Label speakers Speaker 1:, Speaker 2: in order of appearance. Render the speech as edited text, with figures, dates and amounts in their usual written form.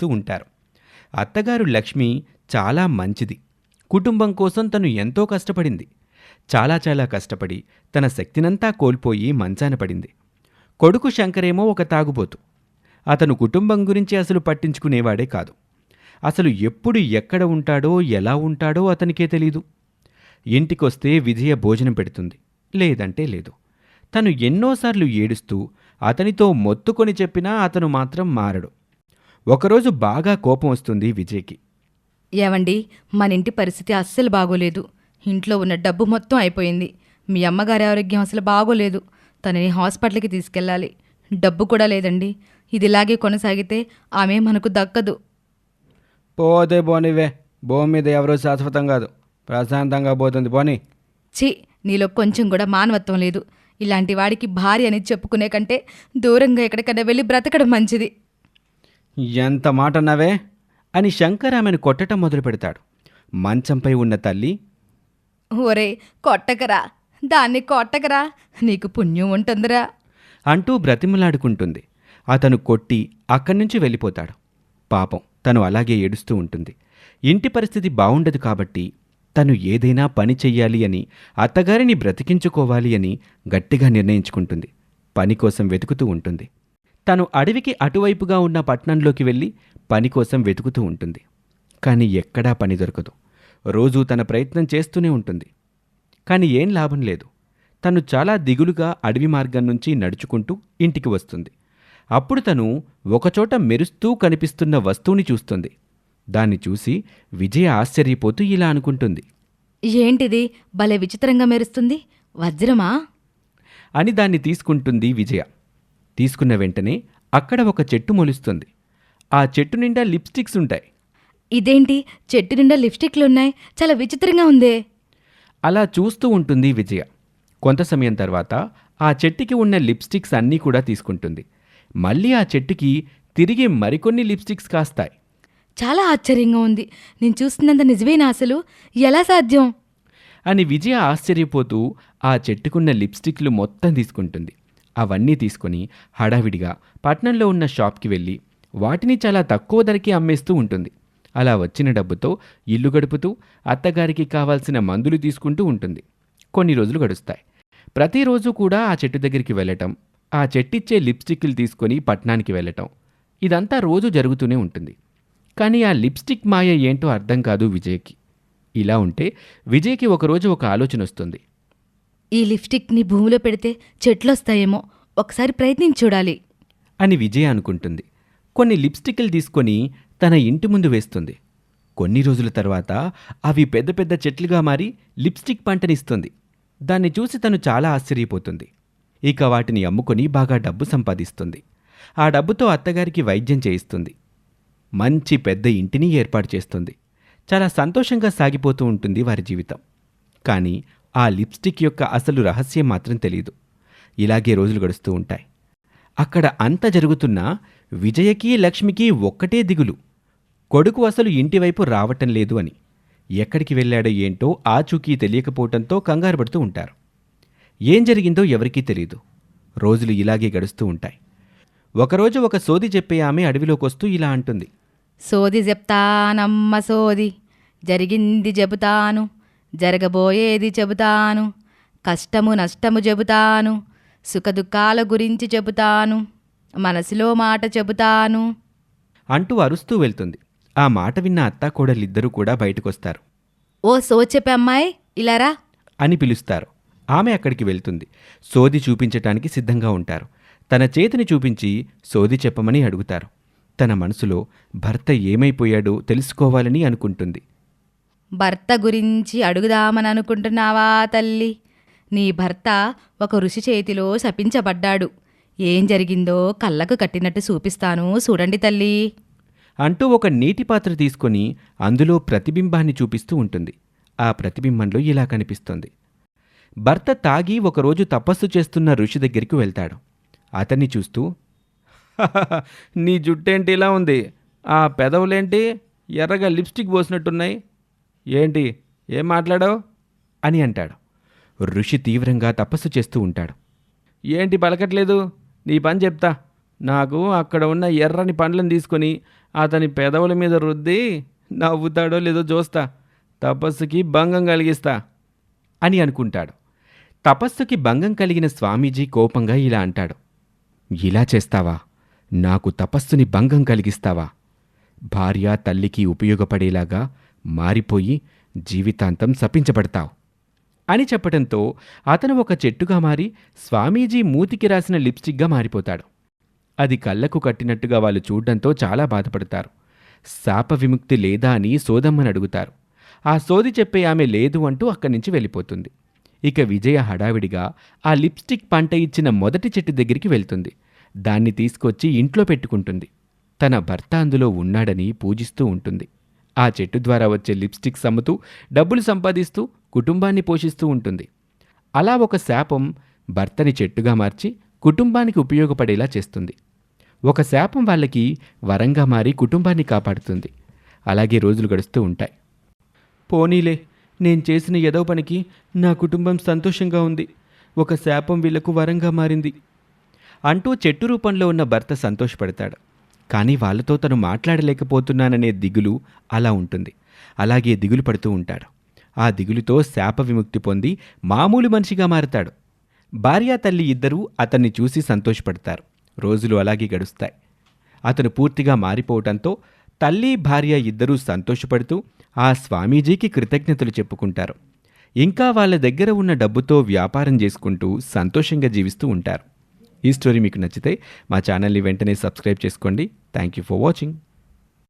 Speaker 1: ఉంటారు. అత్తగారు లక్ష్మి చాలా మంచిది. కుటుంబం కోసం తను ఎంతో కష్టపడింది. చాలా కష్టపడి తన శక్తినంతా కోల్పోయి మంచాన పడింది. కొడుకు శంకరేమో ఒక తాగుబోతు. అతను కుటుంబం గురించి అసలు పట్టించుకునేవాడే కాదు. అసలు ఎప్పుడు ఎక్కడ ఉంటాడో ఎలా ఉంటాడో అతనికే తెలీదు. ఇంటికొస్తే విజయ భోజనం పెడుతుంది, లేదంటే లేదు. తను ఎన్నోసార్లు ఏడుస్తూ అతనితో మొత్తుకొని చెప్పినా అతను మాత్రం మారడు. ఒకరోజు బాగా కోపం వస్తుంది విజయ్కి.
Speaker 2: ఏవండి, మన ఇంటి పరిస్థితి అస్సలు బాగోలేదు. ఇంట్లో ఉన్న డబ్బు మొత్తం అయిపోయింది. మీ అమ్మగారి ఆరోగ్యం అసలు బాగోలేదు. తనని హాస్పిటల్కి తీసుకెళ్ళాలి. డబ్బు కూడా లేదండి. ఇదిలాగే కొనసాగితే ఆమె మనకు దక్కదు.
Speaker 1: పోతే పోనివే, భూమి మీద ఎవరూ శాశ్వతం కాదు. ప్రశాంతంగా పోతుంది పోని.
Speaker 2: ఛీ, నీలో కొంచెం కూడా మానవత్వం లేదు. ఇలాంటి వాడికి భార్య అని చెప్పుకునే కంటే దూరంగా ఎక్కడికైనా వెళ్ళి బ్రతకడం మంచిది.
Speaker 1: ఎంత మాట అన్నావే అని శంకర్ ఆమెను కొట్టడం మొదలు పెడతాడు. మంచంపై ఉన్న తల్లి,
Speaker 2: ఒరే కొట్టకరా, దాన్ని కొట్టకరా, నీకు పుణ్యం ఉంటుందిరా
Speaker 1: అంటూ బ్రతిమలాడుకుంటుంది. అతను కొట్టి అక్కడి నుంచి వెళ్ళిపోతాడు. పాపం తను అలాగే ఏడుస్తూ ఉంటుంది. ఇంటి పరిస్థితి బావుండదు కాబట్టి తను ఏదైనా పని చెయ్యాలి అని, అత్తగారిని బ్రతికించుకోవాలి అని గట్టిగా నిర్ణయించుకుంటుంది. పని కోసం వెతుకుతూ ఉంటుంది. తను అడవికి అటువైపుగా ఉన్న పట్నంలోకి వెళ్ళి పని కోసం వెతుకుతూ ఉంటుంది. కానీ ఎక్కడా పని దొరకదు. రోజూ తన ప్రయత్నం చేస్తూనే ఉంటుంది. కానీ ఏం లాభం లేదు. తను చాలా దిగులుగా అడవి మార్గం నుంచి నడుచుకుంటూ ఇంటికి వస్తుంది. అప్పుడు తను ఒకచోట మెరుస్తూ కనిపిస్తున్న వస్తువుని చూస్తుంది. దాన్ని చూసి విజయ ఆశ్చర్యపోతూ ఇలా అనుకుంటుంది.
Speaker 2: ఏంటిది భలే విచిత్రంగా మెరుస్తుంది? వజ్రమా?
Speaker 1: అని దాన్ని తీసుకుంటుంది విజయ. తీసుకున్న వెంటనే అక్కడ ఒక చెట్టు మొలుస్తుంది. ఆ చెట్టు నిండా లిప్స్టిక్స్ ఉంటాయి.
Speaker 2: ఇదేంటి, చెట్టు నిండా లిప్స్టిక్లున్నాయి? చాలా విచిత్రంగా ఉందే.
Speaker 1: అలా చూస్తూ ఉంటుంది విజయ. కొంత సమయం తర్వాత ఆ చెట్టుకి ఉన్న లిప్స్టిక్స్ అన్నీ కూడా తీసుకుంటుంది. మళ్ళీ ఆ చెట్టుకి తిరిగి మరికొన్ని లిప్స్టిక్స్ కాస్తాయి.
Speaker 2: చాలా ఆశ్చర్యంగా ఉంది. నేను చూస్తున్నంత నిజమేనా అసలు? ఎలా సాధ్యం?
Speaker 1: అని విజయ ఆశ్చర్యపోతూ ఆ చెట్టుకున్న లిప్స్టిక్లు మొత్తం తీసుకుంటుంది. అవన్నీ తీసుకొని హడావిడిగా పట్నంలో ఉన్న షాప్కి వెళ్ళి వాటిని చాలా తక్కువ ధరకి అమ్మేస్తూ ఉంటుంది. అలా వచ్చిన డబ్బుతో ఇల్లు గడుపుతూ అత్తగారికి కావాల్సిన మందులు తీసుకుంటూ ఉంటుంది. కొన్ని రోజులు గడుస్తాయి. ప్రతిరోజు కూడా ఆ చెట్టు దగ్గరికి వెళ్ళటం, ఆ చెట్టిచ్చే లిప్స్టిక్లు తీసుకొని పట్నానికి వెళ్ళటం, ఇదంతా రోజు జరుగుతూనే ఉంటుంది. కానీ ఆ లిప్స్టిక్ మాయ ఏంటో అర్థం కాదు విజయ్కి. ఇలా ఉంటే విజయ్కి ఒకరోజు ఒక ఆలోచన వస్తుంది.
Speaker 2: ఈ లిప్స్టిక్ని భూమిలో పెడితే చెట్లొస్తాయేమో, ఒకసారి ప్రయత్నించి చూడాలి
Speaker 1: అని విజయ అనుకుంటుంది. కొన్ని లిప్స్టిక్లు తీసుకొని తన ఇంటి ముందు వేస్తుంది. కొన్ని రోజుల తర్వాత అవి పెద్ద పెద్ద చెట్లుగా మారి లిప్స్టిక్ పంటనిస్తుంది. దాన్ని చూసి తను చాలా ఆశ్చర్యపోతుంది. ఇక వాటిని అమ్ముకొని బాగా డబ్బు సంపాదిస్తుంది. ఆ డబ్బుతో అత్తగారికి వైద్యం చేయిస్తుంది. మంచి పెద్ద ఇంటిని ఏర్పాటు చేస్తుంది. చాలా సంతోషంగా సాగిపోతూ ఉంటుంది వారి జీవితం. కానీ ఆ లిప్స్టిక్ యొక్క అసలు రహస్యం మాత్రం తెలీదు. ఇలాగే రోజులు గడుస్తూ ఉంటాయి. అక్కడ అంత జరుగుతున్నా విజయకి లక్ష్మికి ఒక్కటే దిగులు. కొడుకు అసలు ఇంటివైపు రావటం లేదు అని. ఎక్కడికి వెళ్ళాడో ఏంటో ఆచూకీ తెలియకపోవటంతో కంగారు పడుతూ ఉంటారు. ఏం జరిగిందో ఎవరికీ తెలీదు. రోజులు ఇలాగే గడుస్తూ ఉంటాయి. ఒకరోజు ఒక సోది చెప్పే ఆమె అడవిలోకొస్తూ ఇలా అంటుంది.
Speaker 2: సోది చెప్తానమ్మ సోది, జరిగింది చెబుతాను, జరగబోయేది చెబుతాను, కష్టము నష్టము చెబుతాను, సుఖదుఖాల గురించి చెబుతాను, మనసులో మాట చెబుతాను
Speaker 1: అంటూ అరుస్తూ వెళ్తుంది. ఆ మాట విన్న అత్తాకోడలిద్దరూ కూడా బయటకొస్తారు.
Speaker 2: ఓ సోది చెప్పే అమ్మాయి, ఇలారా
Speaker 1: అని పిలుస్తారు. ఆమె అక్కడికి వెళ్తుంది. సోది చూపించటానికి సిద్ధంగా ఉంటారు. తన చేతిని చూపించి సోది చెప్పమని అడుగుతారు. తన మనసులో భర్త ఏమైపోయాడో తెలుసుకోవాలని అనుకుంటుంది.
Speaker 2: భర్త గురించి అడుగుదామని అనుకుంటున్నావా తల్లి? నీ భర్త ఒక ఋషి చేతిలో శపించబడ్డాడు. ఏం జరిగిందో కళ్ళకు కట్టినట్టు చూపిస్తాను, చూడండి తల్లి
Speaker 1: అంటూ ఒక నీటి పాత్ర తీసుకొని అందులో ప్రతిబింబాన్ని చూపిస్తూ ఉంటుంది. ఆ ప్రతిబింబంలో ఇలా కనిపిస్తుంది. భర్త తాగి ఒకరోజు తపస్సు చేస్తున్న ఋషి దగ్గరికి వెళ్తాడు. అతన్ని చూస్తూ, నీ జుట్టేంటి ఇలా ఉంది? ఆ పెదవులేంటి ఎర్రగా లిప్స్టిక్ పోసినట్టున్నాయి? ఏంటి, ఏం మాట్లాడావు అని అంటాడు. ఋషి తీవ్రంగా తపస్సు చేస్తూ ఉంటాడు. ఏంటి పలకట్లేదు? నీ పని చెప్తా. నాకు అక్కడ ఉన్న ఎర్రని పండ్లను తీసుకొని అతని పెదవుల మీద రుద్ది నవ్వుతాడో లేదో చూస్తా, తపస్సుకి భంగం కలిగిస్తా అని అనుకుంటాడు. తపస్సుకి భంగం కలిగిన స్వామీజీ కోపంగా ఇలా అంటాడు, ఇలా చేస్తావా? నాకు తపస్సుని భంగం కలిగిస్తావా? భార్య తల్లికి ఉపయోగపడేలాగా మారిపోయి జీవితాంతం శపించబడతావు అని చెప్పడంతో అతను ఒక చెట్టుగా మారి స్వామీజీ మూతికి రాసిన లిప్స్టిక్గా మారిపోతాడు. అది కళ్ళకు కట్టినట్టుగా వాళ్ళు చూడ్డంతో చాలా బాధపడతారు. శాప విముక్తి లేదా అని సోదమ్మని అడుగుతారు. ఆ సోది చెప్పే ఆమె లేదు అంటూ అక్కడి నుంచి వెళ్ళిపోతుంది. ఇక విజయ హడావిడిగా ఆ లిప్స్టిక్ పంట ఇచ్చిన మొదటి చెట్టు దగ్గరికి వెళ్తుంది. దాన్ని తీసుకొచ్చి ఇంట్లో పెట్టుకుంటుంది. తన భర్త అందులో ఉన్నాడని పూజిస్తూ ఉంటుంది. ఆ చెట్టు ద్వారా వచ్చే లిప్స్టిక్స్ అమ్ముతూ డబ్బులు సంపాదిస్తూ కుటుంబాన్ని పోషిస్తూ ఉంటుంది. అలా ఒక శాపం భర్తని చెట్టుగా మార్చి కుటుంబానికి ఉపయోగపడేలా చేస్తుంది. ఒక శాపం వాళ్ళకి వరంగా మారి కుటుంబాన్ని కాపాడుతుంది. అలాగే రోజులు గడుస్తూ ఉంటాయి. పోనీలే, నేను చేసిన ఎదవ పనికి నా కుటుంబం సంతోషంగా ఉంది. ఒక శాపం వీళ్లకు వరంగా మారింది అంటూ చెట్టు రూపంలో ఉన్న భర్త సంతోషపడతాడు. కానీ వాళ్ళతో తను మాట్లాడలేకపోతున్నాననే దిగులు అలా ఉంటుంది. అలాగే దిగులు పడుతూ ఉంటాడు. ఆ దిగులుతో శాప విముక్తి పొంది మామూలు మనిషిగా మారతాడు. భార్య తల్లి ఇద్దరూ అతన్ని చూసి సంతోషపడతారు. రోజులు అలాగే గడుస్తాయి. అతను పూర్తిగా మారిపోవటంతో తల్లి భార్య ఇద్దరూ సంతోషపడుతూ ఆ స్వామీజీకి కృతజ్ఞతలు చెప్పుకుంటారు. ఇంకా వాళ్ళ దగ్గర ఉన్న డబ్బుతో వ్యాపారం చేసుకుంటూ సంతోషంగా జీవిస్తూ ఉంటారు. ఈ స్టోరీ మీకు నచ్చితే మా ఛానల్ని వెంటనే సబ్స్క్రైబ్ చేసుకోండి. Thank you for watching.